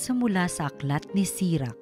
Binasa mula sa aklat ni Sirach.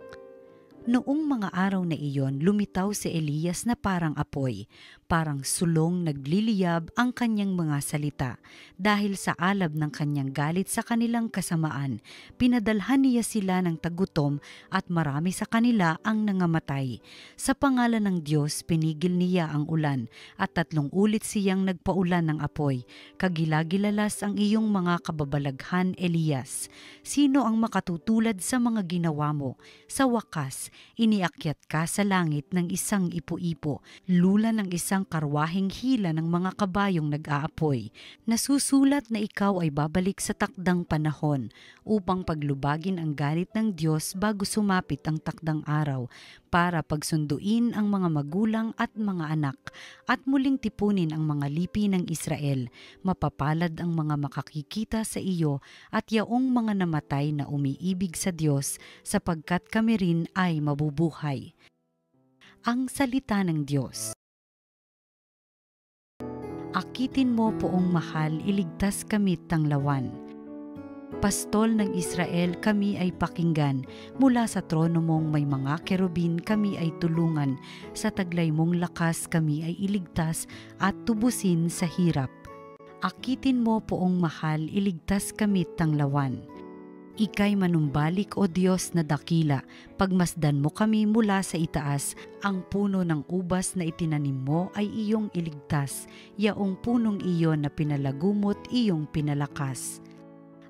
Noong mga araw na iyon, lumitaw si Elias na parang apoy, parang sulong nagliliyab ang kanyang mga salita. Dahil sa alab ng kanyang galit sa kanilang kasamaan, pinadalhan niya sila ng tagutom at marami sa kanila ang nangamatay. Sa pangalan ng Diyos, pinigil niya ang ulan at 3 ulit siyang nagpaulan ng apoy. Kagilagilalas ang iyong mga kababalaghan, Elias. Sino ang makatutulad sa mga ginawa mo? Sa wakas, iniakyat ka sa langit ng isang ipo-ipo, lula ng isang karwaheng hila ng mga kabayong nag-aapoy. Nasusulat na ikaw ay babalik sa takdang panahon upang paglubagin ang galit ng Diyos bago sumapit ang takdang araw, para pagsunduin ang mga magulang at mga anak, at muling tipunin ang mga lipi ng Israel. Mapapalad ang mga makakikita sa iyo at yaong mga namatay na umiibig sa Diyos, sapagkat kami rin ay mabubuhay. Ang salita ng Diyos. Akitin mo, Poong mahal, iligtas kami tanglawan. Pastol ng Israel, kami ay pakinggan. Mula sa trono mong may mga kerubin, kami ay tulungan. Sa taglay mong lakas, kami ay iligtas at tubusin sa hirap. Akitin mo, Poong mahal, iligtas kami tanglawan. Ika'y manumbalik, O Diyos na dakila, pagmasdan mo kami mula sa itaas. Ang puno ng ubas na itinanim mo ay iyong iligtas, yaong punong iyon na pinalagumot iyong pinalakas.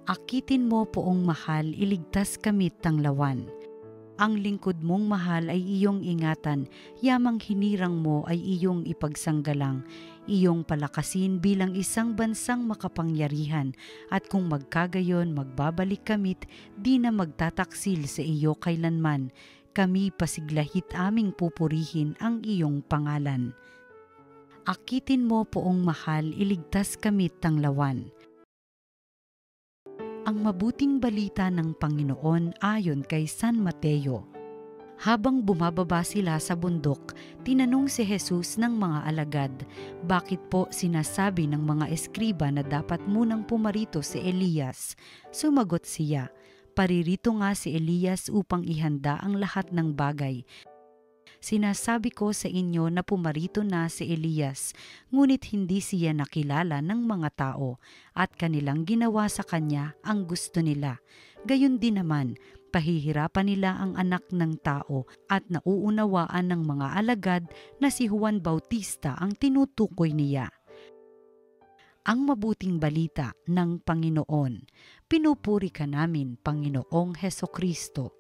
Akitin mo, Poong mahal, iligtas kami tanglawan. Ang lingkod mong mahal ay iyong ingatan, yamang hinirang mo ay iyong ipagsanggalang. Iyong palakasin bilang isang bansang makapangyarihan, at kung magkagayon magbabalik kamit, di na magtataksil sa iyo kailanman. Kami pasiglahit aming pupurihin ang iyong pangalan. Akitin mo, Poong mahal, iligtas kami tanglawan. Ang mabuting balita ng Panginoon ayon kay San Mateo. Habang bumababa sila sa bundok, tinanong si Jesus ng mga alagad, bakit po sinasabi ng mga eskriba na dapat munang pumarito si Elias? Sumagot siya, paririto nga si Elias upang ihanda ang lahat ng bagay. Sinasabi ko sa inyo na pumarito na si Elias, ngunit hindi siya nakilala ng mga tao, at kanilang ginawa sa kanya ang gusto nila. Gayon din naman, pahihirapan nila ang anak ng tao, at nauunawaan ng mga alagad na si Juan Bautista ang tinutukoy niya. Ang mabuting balita ng Panginoon. Pinupuri ka namin, Panginoong Hesukristo.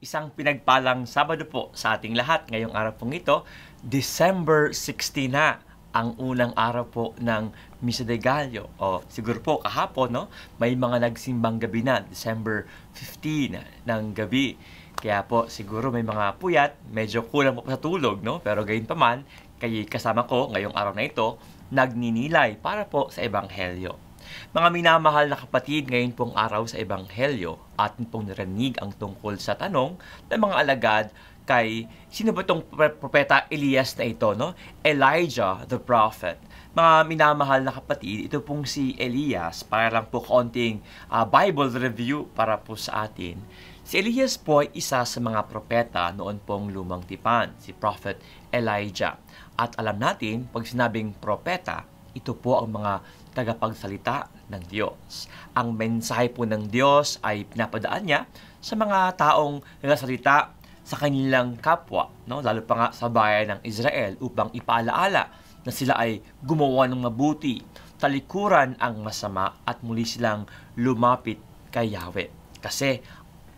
Isang pinagpalang Sabado po sa ating lahat. Ngayong araw pong ito, December 16 na, ang unang araw po ng Misa de Gallo. O siguro po kahapon, no? May mga nagsimbang gabi na, December 15 ng gabi. Kaya po siguro may mga puyat, medyo kulang po sa tulog, no? Pero gayon pa man, kayo kasama ko ngayong araw na ito, nagninilay para po sa Ebanghelyo. Mga minamahal na kapatid, ngayon pong araw sa Ebanghelyo, atin pong narinig ang tungkol sa tanong ng mga alagad kay, sino ba itong propeta Elias na ito, no? Elijah the prophet. Mga minamahal na kapatid, ito pong si Elias, para lang po kaunting Bible review para po sa atin. Si Elias po ay isa sa mga propeta noon pong lumang tipan, si Prophet Elijah. At alam natin, pag sinabing propeta, ito po ang mga tagapagsalita ng Diyos. Ang mensahe po ng Diyos ay pinapadaan niya sa mga taong nagsasalita sa kanilang kapwa, no? Lalo pa nga sa bayan ng Israel, upang ipaalaala na sila ay gumawa ng mabuti, talikuran ang masama, at muli silang lumapit kay Yahweh. Kasi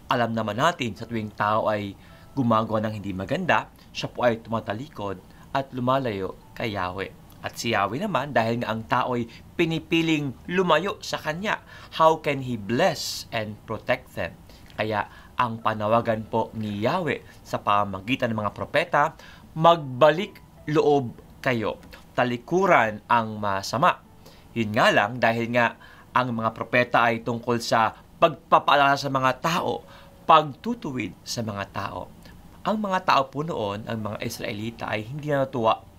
alam naman natin, sa tuwing tao ay gumagawa ng hindi maganda, siya po ay tumatalikod at lumalayo kay Yahweh. At si Yahweh naman, dahil nga ang tao ay pinipiling lumayo sa Kanya, how can He bless and protect them? Kaya ang panawagan po ni Yahweh sa pamamagitan ng mga propeta, magbalik loob kayo, talikuran ang masama. Yun nga lang, dahil nga ang mga propeta ay tungkol sa pagpapaalala sa mga tao, pagtutuwid sa mga tao. Ang mga tao po noon, ang mga Israelita, ay hindi na natuwa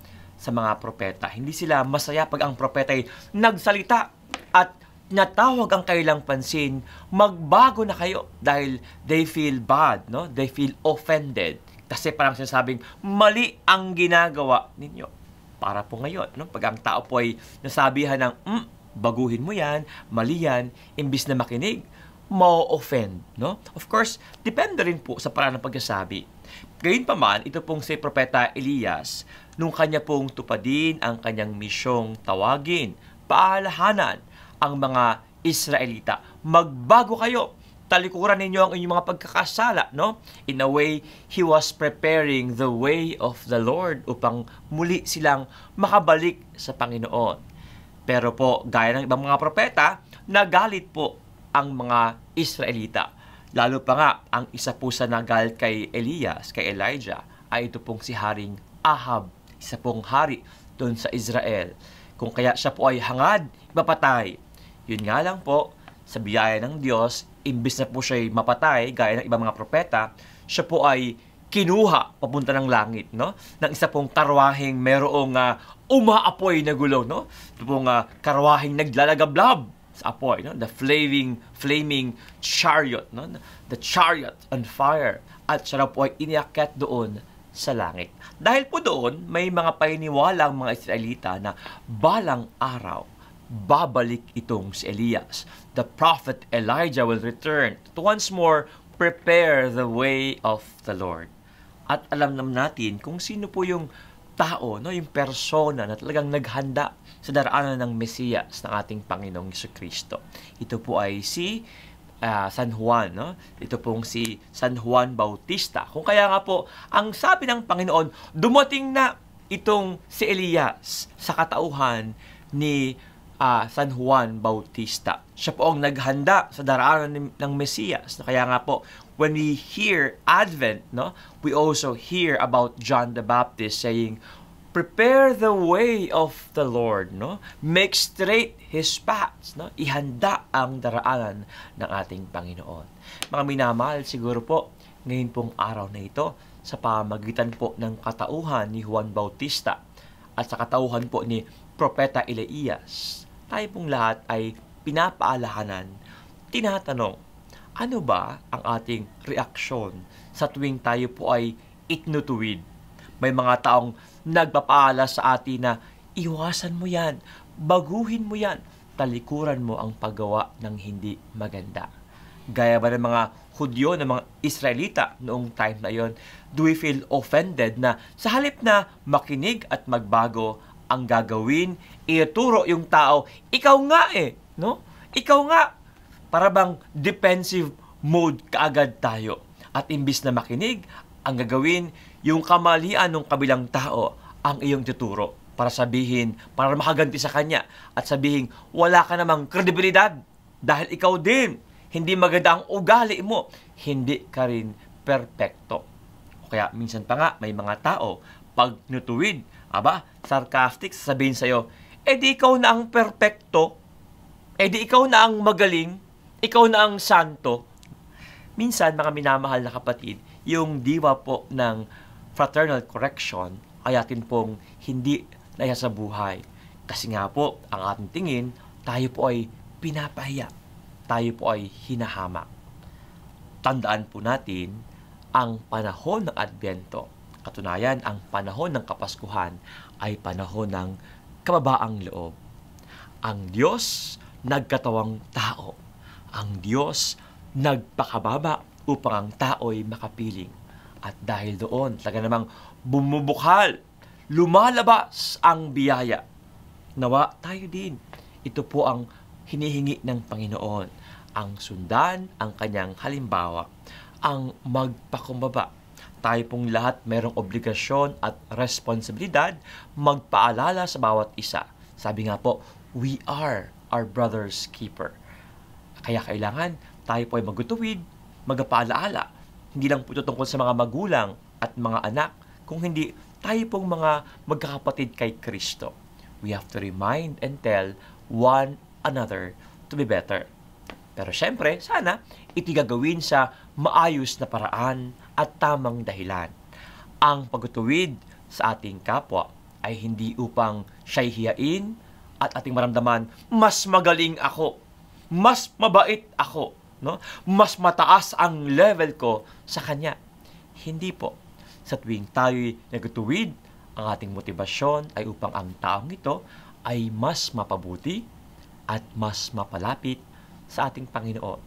sa mga propeta. Hindi sila masaya pag ang propeta ay nagsalita at natawag ang kailang pansin, magbago na kayo dahil they feel bad, no? They feel offended. Kasi parang sinasabing, mali ang ginagawa ninyo. Para po ngayon, no? Pag ang tao po ay nasabihan ng, baguhin mo yan, mali yan, imbis na makinig, ma-offend, no? Of course, depende rin po sa paraan ng pagkasabi. Gayunpaman, ito pong si Propeta Elias, nung kanya pong tupadin ang kanyang misyong tawagin, paalahanan ang mga Israelita. Magbago kayo. Talikuran ninyo ang inyong mga pagkakasala, no? In a way, he was preparing the way of the Lord upang muli silang makabalik sa Panginoon. Pero po, gaya ng ibang mga propeta, nagalit po ang mga Israelita. Lalo pa nga, ang isa po sa nagalit kay Elias, kay Elijah, ay ito pong si Haring Ahab. Isa pong hari doon sa Israel. Kung kaya siya po ay hangad, mapatay. Yun nga lang po, sa biyaya ng Diyos, imbis na po siya ay mapatay, gaya ng ibang mga propeta, siya po ay kinuha papunta ng langit, no? Ng isa pong karwaheng merong umaapoy na gulong, no? Ito pong karwaheng naglalagablab sa apoy, no? The flaming chariot, no? The chariot on fire. At siya po ay iniakyat doon sa langit. Dahil po doon, may mga paniniwala ang mga Israelita na balang araw, babalik itong si Elias. The prophet Elijah will return to once more prepare the way of the Lord. At alam naman natin kung sino po yung tao, no, yung persona na talagang naghanda sa daraanan ng Mesiyas ng ating Panginoong Jesucristo. Ito po ay si San Juan, no? Ito pong si San Juan Bautista. Kung kaya nga po, ang sabi ng Panginoon, dumating na itong si Elias sa katauhan ni San Juan Bautista. Siya po ang naghanda sa daraanan ng Mesiyas. Kaya nga po, when we hear Advent, no, we also hear about John the Baptist saying, prepare the way of the Lord, no? Make straight His paths, no? Ihanda ang daraanan ng ating Panginoon. Mga minamahal, siguro po, ngayon pong araw na ito, sa pamagitan po ng katauhan ni Juan Bautista at sa katauhan po ni Propeta Elias, tayo pong lahat ay pinapaalahanan, tinatanong, ano ba ang ating reaksyon sa tuwing tayo po ay itnutuwid? May mga taong nagpapaala sa atin na iwasan mo yan, baguhin mo yan, talikuran mo ang paggawa ng hindi maganda. Gaya ba ng mga Hudyo, ng mga Israelita noong time na yon, do we feel offended na sa halip na makinig at magbago ang gagawin, ituro yung tao, ikaw nga no? Ikaw nga, para bang defensive mode kaagad tayo. At imbis na makinig, ang gagawin, yung kamalian ng kabilang tao ang iyong tuturo para sabihin, para makaganti sa kanya at sabihin, wala ka namang kredibilidad dahil ikaw din, hindi maganda ang ugali mo, hindi ka rin perpekto. Kaya minsan pa nga, may mga tao, pag nutuwid, sarcastic, sasabihin sa'yo, di ikaw na ang perpekto, di ikaw na ang magaling, ikaw na ang santo. Minsan, mga minamahal na kapatid, yung diwa po ng fraternal correction ay atin pong hindi naya sa buhay. Kasi nga po, ang ating tingin, tayo po ay pinapahiya. Tayo po ay hinahamak. Tandaan po natin ang panahon ng Adbyento. Katunayan, ang panahon ng Kapaskuhan ay panahon ng kababaang loob. Ang Diyos nagkatawang tao. Ang Diyos nagpakababa upang ang tao'y makapiling. At dahil doon, talaga namang bumubukhal, lumalabas ang biyaya. Nawa tayo din. Ito po ang hinihingi ng Panginoon. Ang sundan, ang kanyang halimbawa, ang magpakumbaba. Tayo pong lahat mayroong obligasyon at responsibilidad magpaalala sa bawat isa. Sabi nga po, we are our brother's keeper. Kaya kailangan tayo po ay magutuwid, magpaalaala. Hindi lang po ito tungkol sa mga magulang at mga anak, kung hindi tayo pong mga magkakapatid kay Kristo. We have to remind and tell one another to be better. Pero syempre, sana iti gagawin sa maayos na paraan at tamang dahilan. Ang pagtutuwid sa ating kapwa ay hindi upang siya'y hiyain at ating maramdaman, mas magaling ako, mas mabait ako, no? Mas mataas ang level ko sa Kanya. Hindi po. Sa tuwing tayo'y nagtutuwid, ang ating motibasyon ay upang ang taong ito ay mas mapabuti at mas mapalapit sa ating Panginoon.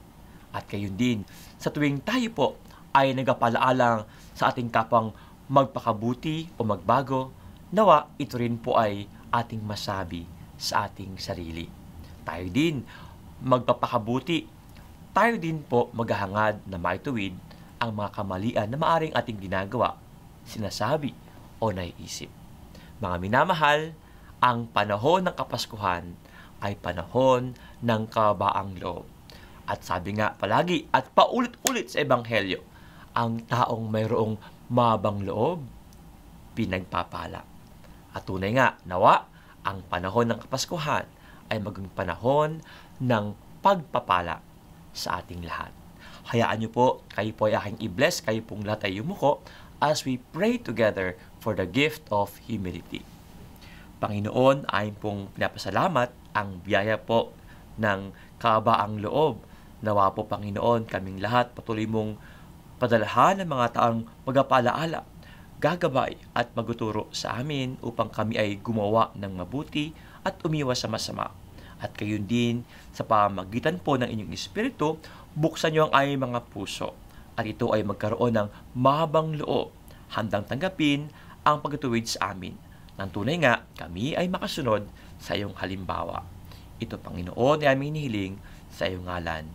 At gayon din, sa tuwing tayo po ay nagpalaalang sa ating kapang magpakabuti o magbago, nawa ito rin po ay ating masabi sa ating sarili. Tayo din magpapakabuti. Tayo din po maghahangad na maituwid ang mga kamalian na maaring ating ginagawa, sinasabi o naiisip. Mga minamahal, ang panahon ng Kapaskuhan ay panahon ng kabaang loob. At sabi nga palagi at paulit-ulit sa Ebanghelyo, ang taong mayroong mabang loob, pinagpapala. At tunay nga, nawa, ang panahon ng Kapaskuhan ay maging panahon ng pagpapala sa ating lahat. Hayaan niyo po, kayo po ay aking i-bless, kayo pong lahat ay yumuko as we pray together for the gift of humility. Panginoon, ayon pong pinapasalamat ang biyaya po ng kabaang loob. Nawa po, Panginoon, kaming lahat patuloy mong padalahan ng mga taong magpalaala, gagabay at magtuturo sa amin upang kami ay gumawa ng mabuti at umiwas sa masama. At gayon din, sa pamagitan po ng inyong Espiritu, buksan niyo ang aming mga puso at ito ay magkaroon ng mahabang loob, handang tanggapin ang pagtutuwid sa amin. Nang tunay nga, kami ay makasunod sa iyong halimbawa. Ito, Panginoon, ay aming hinihiling sa iyong ngalan.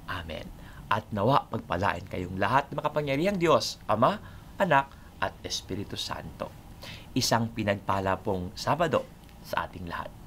Amen. At nawa pagpalain kayong lahat ng makapangyarihang Diyos, Ama, Anak, at Espiritu Santo. Isang pinagpala pong Sabado sa ating lahat.